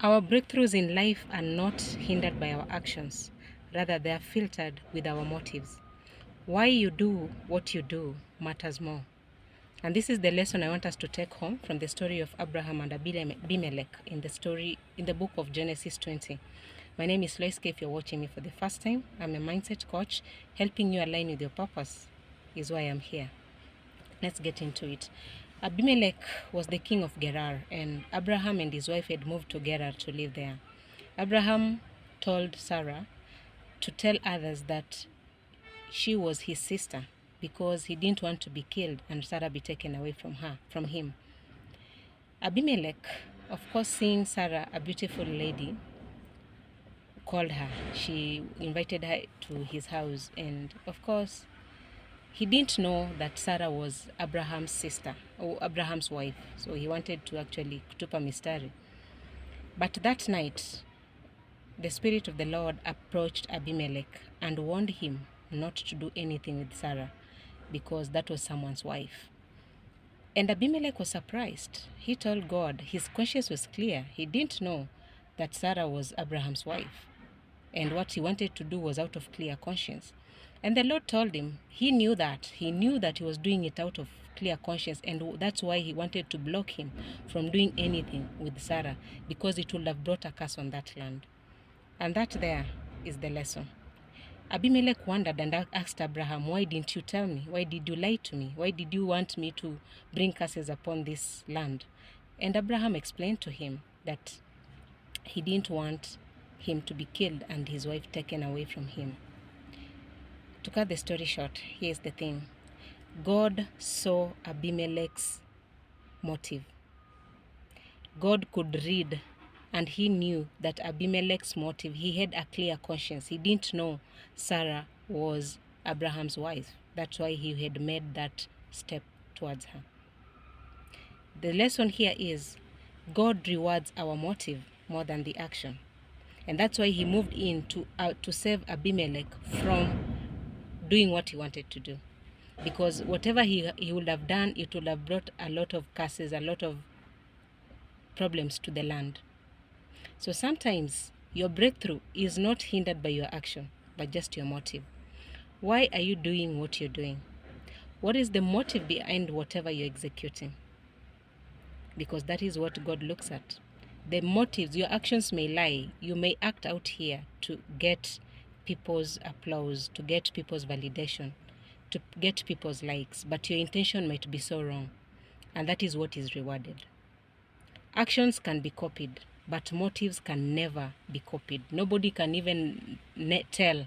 Our breakthroughs in life are not hindered by our actions. Rather, they are filtered with our motives. Why you do what you do matters more. And this is the lesson I want us to take home from the story of Abraham and Abimelech in the book of Genesis 20. My name is Lois. If you're watching me for the first time, I'm a mindset coach. Helping you align with your purpose is why I'm here. Let's get into it. Abimelech was the king of Gerar, and Abraham and his wife had moved to Gerar to live there. Abraham told Sarah to tell others that she was his sister because he didn't want to be killed and Sarah be taken away from him. Abimelech, of course, seeing Sarah, a beautiful lady, called her. She invited her to his house, and of course, he didn't know that Sarah was Abraham's sister or Abraham's wife, so he wanted to actually kutupa mistari. But that night, the Spirit of the Lord approached Abimelech and warned him not to do anything with Sarah because that was someone's wife. And Abimelech was surprised. He told God, his conscience was clear. He didn't know that Sarah was Abraham's wife. And what he wanted to do was out of clear conscience. And the Lord told him, he knew that he was doing it out of clear conscience, and that's why he wanted to block him from doing anything with Sarah, because it would have brought a curse on that land. And that there is the lesson. Abimelech wondered and asked Abraham, why didn't you tell me? Why did you lie to me? Why did you want me to bring curses upon this land? And Abraham explained to him that he didn't want him to be killed and his wife taken away from him. To cut the story short, here's the thing. God saw Abimelech's motive. God could read, and he knew that Abimelech's motive, he had a clear conscience. He didn't know Sarah was Abraham's wife. That's why he had made that step towards her. The lesson here is God rewards our motive more than the action. And that's why he moved in to save Abimelech from doing what he wanted to do. Because whatever he would have done, it would have brought a lot of curses, a lot of problems to the land. So sometimes your breakthrough is not hindered by your action, but just your motive. Why are you doing what you're doing? What is the motive behind whatever you're executing? Because that is what God looks at. The motives, your actions may lie. You may act out here to get people's applause, to get people's validation, to get people's likes, but your intention might be so wrong, and that is what is rewarded. Actions can be copied, but motives can never be copied. Nobody can even tell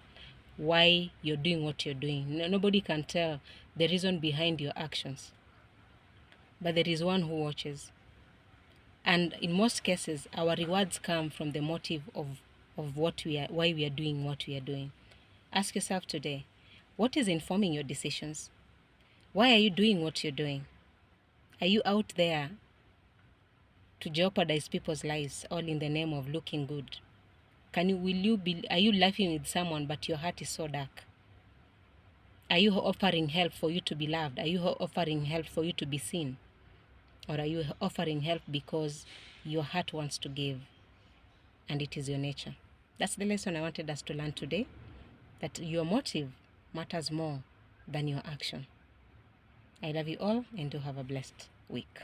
why you're doing what you're doing. Nobody can tell the reason behind your actions, but there is one who watches. And in most cases, our rewards come from the motive of why we are doing what we are doing. Ask yourself today, what is informing your decisions? Why are you doing what you're doing? Are you out there to jeopardize people's lives, all in the name of looking good? Are you laughing with someone but your heart is so dark? Are you offering help for you to be loved? Are you offering help for you to be seen? Or are you offering help because your heart wants to give and it is your nature? That's the lesson I wanted us to learn today, that your motive matters more than your action. I love you all, and do have a blessed week.